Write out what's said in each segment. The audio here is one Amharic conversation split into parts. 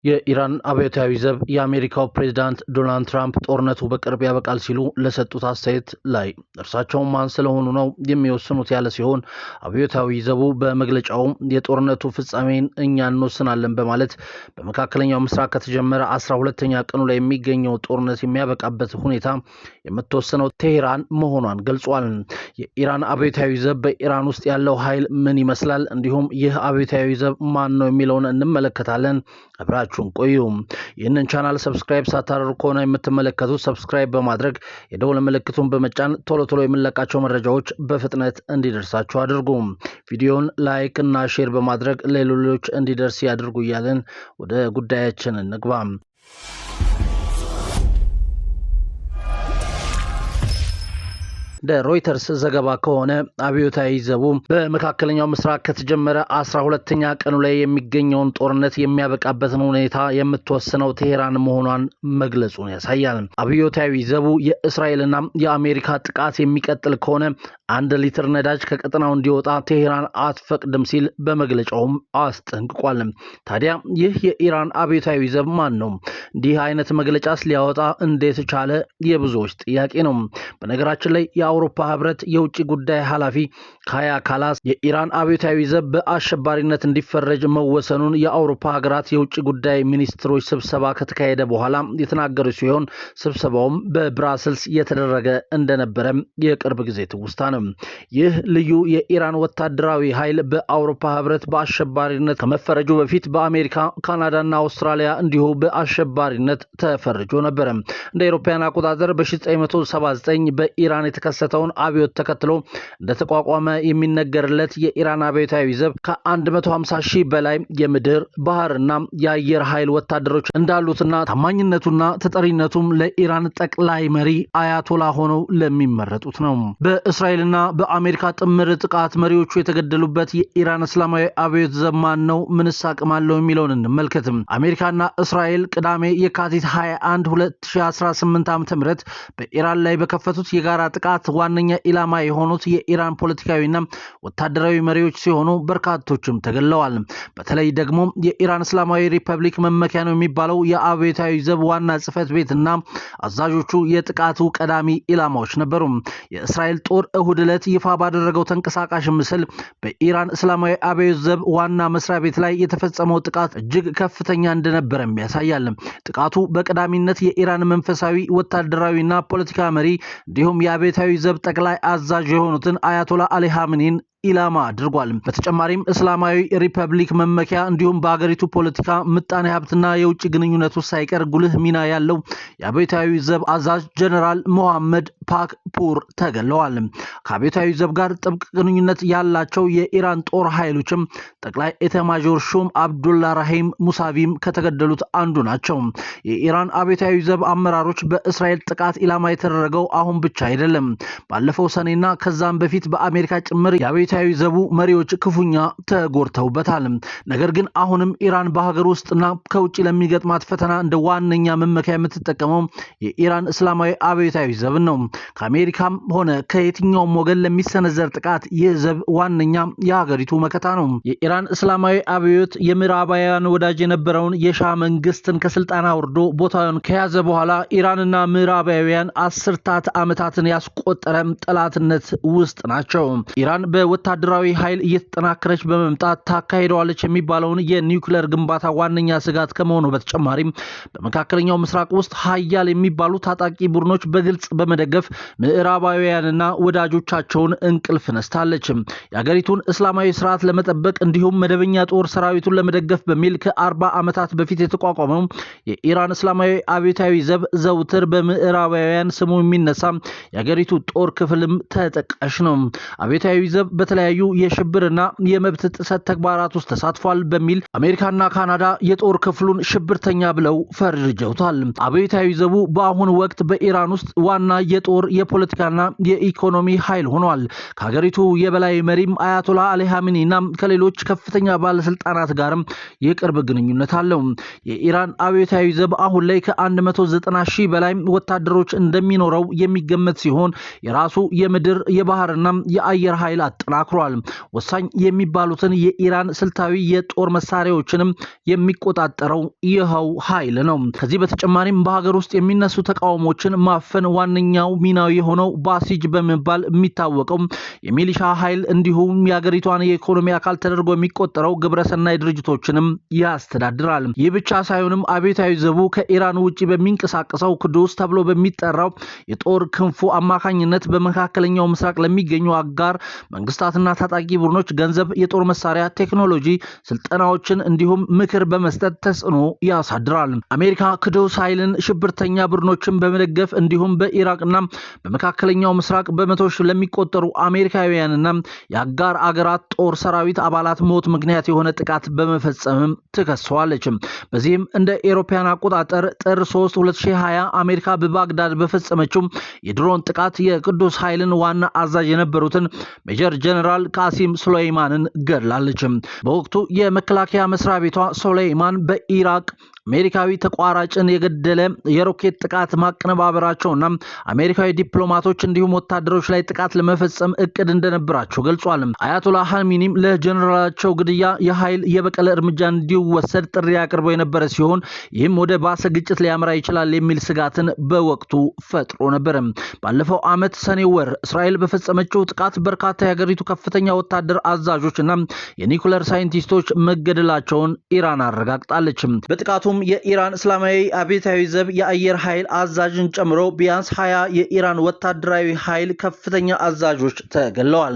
የኢራን አብዮታዊ ዘብ የአሜሪካው ፕሬዝዳንት ዶናልድ ትራምፕ ጦርነቱ በቅርብ ያበቃል ሲሉ ለሰጡት አስተያየት ላይ እርሳቸው ማን ስለሆኑ ነው የሚወስኑት ያለ ሲሆን አብዮታዊ ዘቡ በመግለጫው የጦርነቱ ፍጻሜን እኛ እንወስናለን በማለት በመካከለኛው ምስራቅ ከተጀመረ 12ኛ ቀኑ ላይ የሚገኘው ጦርነት የሚያበቃበት ሁኔታ የምትወስነው ቴህራን መሆኗን ገልጿል። የኢራን አብዮታዊ ዘብ በኢራን ውስጥ ያለው ኃይል ምን ይመስላል፣ እንዲሁም ይህ አብዮታዊ ዘብ ማን ነው የሚለውን እንመለከታለን። አብራችሁን ቆዩ። ይህንን ቻናል ሰብስክራይብ ሳታደርጉ ከሆነ የምትመለከቱት ሰብስክራይብ በማድረግ የደወል ምልክቱን በመጫን ቶሎ የምንለቃቸው መረጃዎች በፍጥነት እንዲደርሳችሁ አድርጉ። ቪዲዮውን ላይክ እና ሼር በማድረግ ለሌሎች እንዲደርስ ያድርጉ እያልን ወደ ጉዳያችን እንግባ። እንደ ሮይተርስ ዘገባ ከሆነ አብዮታዊ ዘቡ በመካከለኛው ምስራቅ ከተጀመረ 12ኛ ቀኑ ላይ የሚገኘውን ጦርነት የሚያበቃበትን ሁኔታ የምትወስነው ቴህራን መሆኗን መግለጹን ያሳያል። አብዮታዊ ዘቡ የእስራኤልና የአሜሪካ ጥቃት የሚቀጥል ከሆነ 1 ሊትር ነዳጅ ከቀጠናው እንዲወጣ ቴህራን አትፈቅድም ሲል በመግለጫውም አስጠንቅቋል። ታዲያ ይህ የኢራን አብዮታዊ ዘብ ማን ነው? እንዲህ አይነት መግለጫስ ሊያወጣ እንዴት ቻለ? የብዙዎች ጥያቄ ነው። በነገራችን ላይ የአውሮፓ ህብረት የውጭ ጉዳይ ኃላፊ ካያ ካላስ የኢራን አብዮታዊ ዘብ በአሸባሪነት እንዲፈረጅ መወሰኑን የአውሮፓ ሀገራት የውጭ ጉዳይ ሚኒስትሮች ስብሰባ ከተካሄደ በኋላ የተናገሩ ሲሆን ስብሰባውም በብራስልስ የተደረገ እንደነበረ የቅርብ ጊዜ ትውስታ ነው። ይህ ልዩ የኢራን ወታደራዊ ኃይል በአውሮፓ ህብረት በአሸባሪነት ከመፈረጁ በፊት በአሜሪካ፣ ካናዳና አውስትራሊያ እንዲሁ በአሸባሪነት ተፈርጆ ነበር። እንደ አውሮፓውያን አቆጣጠር በ1979 በኢራን የተከሰተውን አብዮት ተከትሎ እንደተቋቋመ የሚነገርለት የኢራን አብዮታዊ ዘብ ከ150 ሺህ በላይ የምድር ባህርና የአየር ኃይል ወታደሮች እንዳሉትና ታማኝነቱና ተጠሪነቱም ለኢራን ጠቅላይ መሪ አያቶላ ሆነው ለሚመረጡት ነው። በእስራኤልና በአሜሪካ ጥምር ጥቃት መሪዎቹ የተገደሉበት የኢራን እስላማዊ አብዮት ዘብ ማን ነው? ምንስ አቅም አለው የሚለውን እንመልከትም። አሜሪካና እስራኤል ቅዳሜ የካቲት 21 2018 ዓ.ም በኢራን ላይ በከፈቱት የጋራ ጥቃት ዋነኛ ኢላማ የሆኑት የኢራን ፖለቲካዊና ወታደራዊ መሪዎች ሲሆኑ በርካቶችም ተገለዋል። በተለይ ደግሞ የኢራን እስላማዊ ሪፐብሊክ መመኪያ ነው የሚባለው የአብዮታዊ ዘብ ዋና ጽሕፈት ቤትና አዛዦቹ የጥቃቱ ቀዳሚ ኢላማዎች ነበሩ። የእስራኤል ጦር እሁድ ዕለት ይፋ ባደረገው ተንቀሳቃሽ ምስል በኢራን እስላማዊ አብዮት ዘብ ዋና መስሪያ ቤት ላይ የተፈጸመው ጥቃት እጅግ ከፍተኛ እንደነበረም ያሳያል። ጥቃቱ በቀዳሚነት የኢራን መንፈሳዊ ወታደራዊና ፖለቲካ መሪ እንዲሁም የአብዮታዊ ዘብ ጠቅላይ አዛዥ የሆኑትን አያቶላ አሊ ኻሜኒን ኢላማ አድርጓል። በተጨማሪም እስላማዊ ሪፐብሊክ መመኪያ እንዲሁም በአገሪቱ ፖለቲካ፣ ምጣኔ ሀብትና የውጭ ግንኙነት ውስጥ ሳይቀር ጉልህ ሚና ያለው የአብዮታዊ ዘብ አዛዥ ጀነራል ሞሐመድ ፓክፑር ተገለዋል። ከአብዮታዊ ዘብ ጋር ጥብቅ ግንኙነት ያላቸው የኢራን ጦር ኃይሎችም ጠቅላይ ኤታማዦር ሹም አብዱላ ራሂም ሙሳቪም ከተገደሉት አንዱ ናቸው። የኢራን አብዮታዊ ዘብ አመራሮች በእስራኤል ጥቃት ኢላማ የተደረገው አሁን ብቻ አይደለም። ባለፈው ሰኔና ከዛም በፊት በአሜሪካ ጭምር የአብዮታዊ ዘቡ መሪዎች ክፉኛ ተጎድተውበታል። ነገር ግን አሁንም ኢራን በሀገር ውስጥና ከውጭ ለሚገጥማት ፈተና እንደ ዋነኛ መመኪያ የምትጠቀመው የኢራን እስላማዊ አብዮታዊ ዘብ ነው። ከአሜሪካም ሆነ ከየትኛውም ወገን ለሚሰነዘር ጥቃት ይህ ዘብ ዋነኛ የሀገሪቱ መከታ ነው። የኢራን እስላማዊ አብዮት የምዕራባውያን ወዳጅ የነበረውን የሻህ መንግስትን ከስልጣን አውርዶ ቦታውን ከያዘ በኋላ ኢራንና ምዕራባውያን አስርታት ዓመታትን ያስቆጠረ ጠላትነት ውስጥ ናቸው። ኢራን በወታደራዊ ኃይል እየተጠናከረች በመምጣት ታካሂደዋለች የሚባለውን የኒውክሌር ግንባታ ዋነኛ ስጋት ከመሆኑ በተጨማሪም በመካከለኛው ምስራቅ ውስጥ ሀያል የሚባሉ ታጣቂ ቡድኖች በግልጽ በመደገፍ ምዕራባውያንና ወዳጆቻቸውን እንቅልፍ ነስታለች። የሀገሪቱን እስላማዊ ስርዓት ለመጠበቅ እንዲሁም መደበኛ ጦር ሰራዊቱን ለመደገፍ በሚል ከ40 ዓመታት በፊት የተቋቋመው የኢራን እስላማዊ አብዮታዊ ዘብ ዘውትር በምዕራባውያን ስሙ የሚነሳ የሀገሪቱ ጦር ክፍልም ተጠቃሽ ነው። አብዮታዊ ዘብ በተለያዩ የሽብርና የመብት ጥሰት ተግባራት ውስጥ ተሳትፏል በሚል አሜሪካና ካናዳ የጦር ክፍሉን ሽብርተኛ ብለው ፈርጀውታል። አብዮታዊ ዘቡ በአሁኑ ወቅት በኢራን ውስጥ ዋና የጦር የፖለቲካና የኢኮኖሚ ኃይል ሆኗል። ከሀገሪቱ የበላይ መሪም አያቶላ አሊ ኻሜኒና ከሌሎች ከፍተኛ ባለስልጣናት ጋርም የቅርብ ግንኙነት አለው። የኢራን አብዮታዊ ዘብ አሁን ላይ ከ190 ሺህ በላይ ወታደሮች እንደሚኖረው የሚገመት ሲሆን የራሱ የምድር የባህርና የአየር ኃይል አጠናክሯል። አጠናክሯል። ወሳኝ የሚባሉትን የኢራን ስልታዊ የጦር መሳሪያዎችንም የሚቆጣጠረው ይኸው ኃይል ነው። ከዚህ በተጨማሪም በሀገር ውስጥ የሚነሱ ተቃውሞችን ማፈን ዋነኛው ሚናው የሆነው ባሲጅ በመባል የሚታወቀው የሚሊሻ ኃይል እንዲሁም የሀገሪቷን የኢኮኖሚ አካል ተደርጎ የሚቆጠረው ግብረሰናይ ድርጅቶችንም ያስተዳድራል። ይህ ብቻ ሳይሆንም አብዮታዊ ዘቡ ከኢራን ውጪ በሚንቀሳቀሰው ቅዱስ ተብሎ በሚጠራው የጦር ክንፉ አማካኝነት በመካከለኛው ምስራቅ ለሚገኙ አጋር መንግስታትና ታጣቂ ቡድኖች ገንዘብ፣ የጦር መሳሪያ፣ ቴክኖሎጂ፣ ስልጠናዎችን እንዲሁም ምክር በመስጠት ተጽዕኖ ያሳድራል። አሜሪካ ቅዱስ ኃይልን ሽብርተኛ ቡድኖችን በመደገፍ እንዲሁም በኢራቅና በመካከለኛው ምስራቅ በመቶዎች ለሚቆጠሩ አሜሪካውያንና የአጋር አገራት ጦር ሰራዊት አባላት ሞት ምክንያት የሆነ ጥቃት በመፈጸም ትከሰዋለች። በዚህም እንደ ኤሮፓያን አቆጣጠር ጥር 3 2020 አሜሪካ በባግዳድ በፈጸመችው የድሮን ጥቃት የቅዱስ ኃይልን ዋና አዛዥ የነበሩትን ሜጀር ጀነራል ቃሲም ሱሌይማንን ገድላለች። በወቅቱ የመከላከያ መስሪያ ቤቷ ሱሌይማን በኢራቅ አሜሪካዊ ተቋራጭን የገደለ የሮኬት ጥቃት ማቀነባበራቸውና አሜሪካዊ ዲፕሎማቶች እንዲሁም ወታደሮች ላይ ጥቃት ለመፈጸም እቅድ እንደነበራቸው ገልጿል። አያቶላህ ኻሜኒም ለጀነራላቸው ግድያ የኃይል የበቀል እርምጃ እንዲወሰድ ጥሪ አቅርበው የነበረ ሲሆን ይህም ወደ ባሰ ግጭት ሊያመራ ይችላል የሚል ስጋትን በወቅቱ ፈጥሮ ነበር። ባለፈው ዓመት ሰኔ ወር እስራኤል በፈጸመችው ጥቃት በርካታ የሀገሪቱ ከፍተኛ ወታደር አዛዦችና የኒኩለር ሳይንቲስቶች መገደላቸውን ኢራን አረጋግጣለች። በጥቃቱ የኢራን እስላማዊ አብዮታዊ ዘብ የአየር ኃይል አዛዥን ጨምሮ ቢያንስ 20 የኢራን ወታደራዊ ኃይል ከፍተኛ አዛዦች ተገለዋል።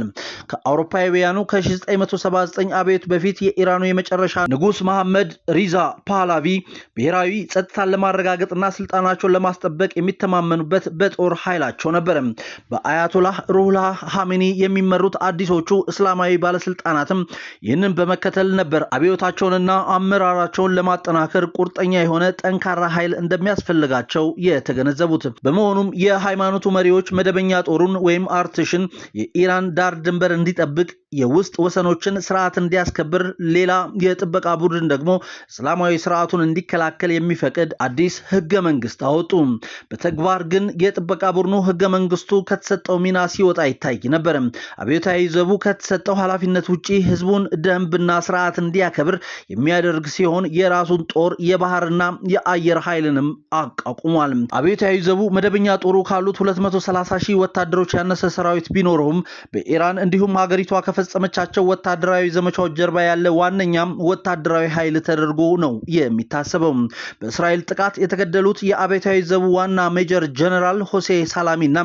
ከአውሮፓውያኑ ከ1979 አብዮት በፊት የኢራኑ የመጨረሻ ንጉስ መሐመድ ሪዛ ፓህላቪ ብሔራዊ ጸጥታን ለማረጋገጥና ስልጣናቸውን ለማስጠበቅ የሚተማመኑበት በጦር ኃይላቸው ነበር። በአያቶላህ ሩሁላህ ኻሜኒ የሚመሩት አዲሶቹ እስላማዊ ባለስልጣናትም ይህንን በመከተል ነበር አብዮታቸውንና አመራራቸውን ለማጠናከር ቁርጠኛ የሆነ ጠንካራ ኃይል እንደሚያስፈልጋቸው የተገነዘቡት። በመሆኑም የሃይማኖቱ መሪዎች መደበኛ ጦሩን ወይም አርትሽን የኢራን ዳር ድንበር እንዲጠብቅ፣ የውስጥ ወሰኖችን ስርዓት እንዲያስከብር፣ ሌላ የጥበቃ ቡድን ደግሞ እስላማዊ ስርዓቱን እንዲከላከል የሚፈቅድ አዲስ ህገ መንግስት አወጡ። በተግባር ግን የጥበቃ ቡድኑ ህገ መንግስቱ ከተሰጠው ሚና ሲወጣ ይታይ ነበር። አብዮታዊ ዘቡ ከተሰጠው ኃላፊነት ውጪ ህዝቡን ደንብና ስርዓት እንዲያከብር የሚያደርግ ሲሆን የራሱን ጦር የባህርና የአየር ኃይልንም አቋቁሟል። አብዮታዊ ዘቡ መደበኛ ጦሩ ካሉት 230,000 ወታደሮች ያነሰ ሰራዊት ቢኖረውም በኢራን እንዲሁም ሀገሪቷ ከፈጸመቻቸው ወታደራዊ ዘመቻዎች ጀርባ ያለ ዋነኛም ወታደራዊ ኃይል ተደርጎ ነው የሚታሰበው። በእስራኤል ጥቃት የተገደሉት የአብዮታዊ ዘቡ ዋና ሜጀር ጀነራል ሆሴ ሳላሚና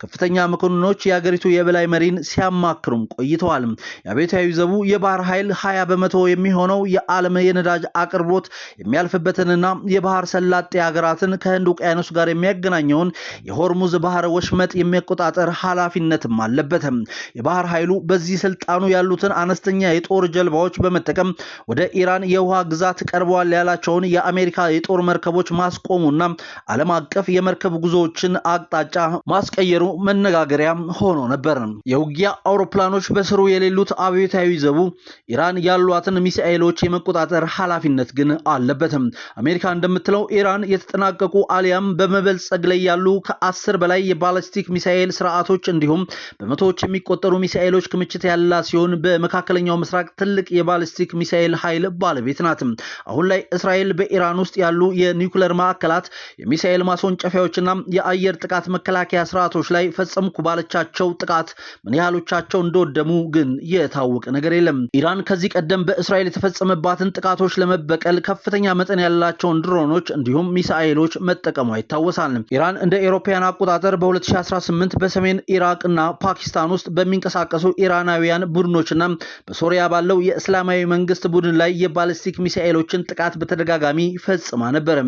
ከፍተኛ መኮንኖች የሀገሪቱ የበላይ መሪን ሲያማክሩም ቆይተዋል። የአብዮታዊ ዘቡ የባህር ኃይል 20 በመቶ የሚሆነው የዓለም የነዳጅ አቅርቦት የሚያልፍበትንና የባህር ሰላጤ ሀገራትን ከህንድ ውቅያኖስ ጋር የሚያገናኘውን የሆርሙዝ ባህር ወሽመጥ የሚቆጣጠር ኃላፊነትም አለበት። የባህር ኃይሉ በዚህ ስልጣኑ ያሉትን አነስተኛ የጦር ጀልባዎች በመጠቀም ወደ ኢራን የውሃ ግዛት ቀርበዋል ያላቸውን የአሜሪካ የጦር መርከቦች ማስቆሙና ዓለም አቀፍ የመርከብ ጉዞዎችን አቅጣጫ ማስቀየሩ መነጋገሪያ ሆኖ ነበር። የውጊያ አውሮፕላኖች በስሩ የሌሉት አብዮታዊ ዘቡ ኢራን ያሏትን ሚሳኤሎች የመቆጣጠር ኃላፊነት ግን አለበትም። አሜሪካ እንደምትለው ኢራን የተጠናቀቁ አሊያም በመበልጸግ ላይ ያሉ ከ10 በላይ የባሊስቲክ ሚሳኤል ስርዓቶች እንዲሁም በመቶዎች የሚቆጠሩ ሚሳኤሎች ክምችት ያላት ሲሆን በመካከለኛው ምስራቅ ትልቅ የባሊስቲክ ሚሳኤል ኃይል ባለቤት ናት። አሁን ላይ እስራኤል በኢራን ውስጥ ያሉ የኒውክሌር ማዕከላት፣ የሚሳኤል ማስወንጨፊያዎችና የአየር ጥቃት መከላከያ ስርዓቶች ላይ ፈጸምኩ ባለቻቸው ጥቃት ምን ያህሎቻቸው እንደወደሙ ግን የታወቀ ነገር የለም። ኢራን ከዚህ ቀደም በእስራኤል የተፈጸመባትን ጥቃቶች ለመበቀል ከፍተኛ መጠን ያላቸውን ድሮኖች እንዲሁም ሚሳኤሎች መጠቀሟ ይታወሳል። ኢራን እንደ ኤሮፓያን አቆጣጠር በ2018 በሰሜን ኢራቅ እና ፓኪስታን ውስጥ በሚንቀሳቀሱ ኢራናውያን ቡድኖችና በሶሪያ ባለው የእስላማዊ መንግስት ቡድን ላይ የባሊስቲክ ሚሳኤሎችን ጥቃት በተደጋጋሚ ፈጽማ ነበር።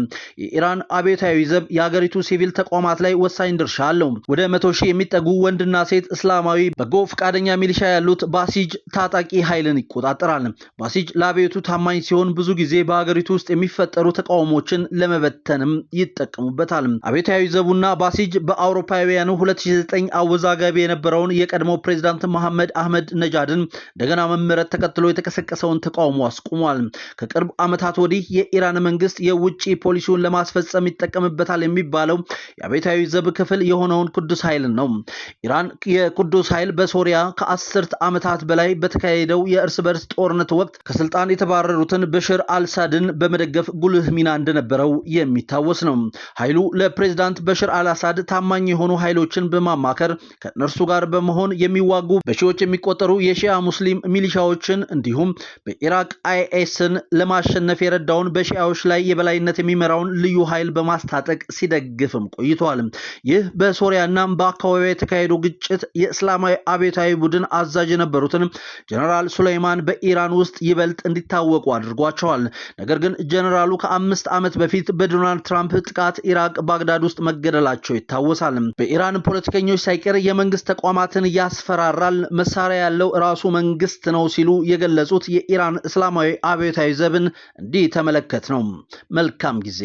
የኢራን አብዮታዊ ዘብ የሀገሪቱ ሲቪል ተቋማት ላይ ወሳኝ ድርሻ አለው። ወደ 100,000 የሚጠጉ ወንድና ሴት እስላማዊ በጎ ፈቃደኛ ሚሊሻ ያሉት ባሲጅ ታጣቂ ኃይልን ይቆጣጠራል። ባሲጅ ለአብዮቱ ታማኝ ሲሆን ብዙ ጊዜ በሀገሪቱ ውስጥ የሚፈጠሩ ተቃውሞችን ለመበተንም ይጠቀሙበታል። አብዮታዊ ዘቡና ባሲጅ በአውሮፓውያኑ 2009 አወዛጋቢ የነበረውን የቀድሞ ፕሬዝዳንት መሐመድ አህመድ ነጃድን እንደገና መመረጥ ተከትሎ የተቀሰቀሰውን ተቃውሞ አስቁሟል። ከቅርብ ዓመታት ወዲህ የኢራን መንግስት የውጭ ፖሊሲውን ለማስፈጸም ይጠቀምበታል የሚባለው የአብዮታዊ ዘብ ክፍል የሆነውን ቅዱስ ኃይል ነው። ኢራን የቅዱስ ኃይል በሶሪያ ከ10 ዓመታት በላይ በተካሄደው የእርስ በርስ ጦርነት ወቅት ከስልጣን የተባረሩትን በሽር አልሳድን በመደገፍ ጉልህ ሚና እንደነበረው የሚታወስ ነው። ኃይሉ ለፕሬዝዳንት በሽር አልአሳድ ታማኝ የሆኑ ኃይሎችን በማማከር ከእነርሱ ጋር በመሆን የሚዋጉ በሺዎች የሚቆጠሩ የሺያ ሙስሊም ሚሊሻዎችን እንዲሁም በኢራቅ አይኤስን ለማሸነፍ የረዳውን በሺያዎች ላይ የበላይነት የሚመራውን ልዩ ኃይል በማስታጠቅ ሲደግፍም ቆይቷል። ይህ በሶሪያና በአካባቢው የተካሄደው ግጭት የእስላማዊ አብዮታዊ ቡድን አዛዥ የነበሩትን ጀነራል ሱሌይማን በኢራን ውስጥ ይበልጥ እንዲታወቁ አድርጓቸዋል። ነገር ግን ጀነራሉ ከ5 ዓመት በፊት በዶናልድ ትራምፕ ጥቃት ኢራቅ ባግዳድ ውስጥ መገደላቸው ይታወሳል። በኢራን ፖለቲከኞች ሳይቀር የመንግስት ተቋማትን ያስፈራራል፣ መሳሪያ ያለው ራሱ መንግስት ነው ሲሉ የገለጹት የኢራን እስላማዊ አብዮታዊ ዘብን እንዲህ ተመለከት ነው። መልካም ጊዜ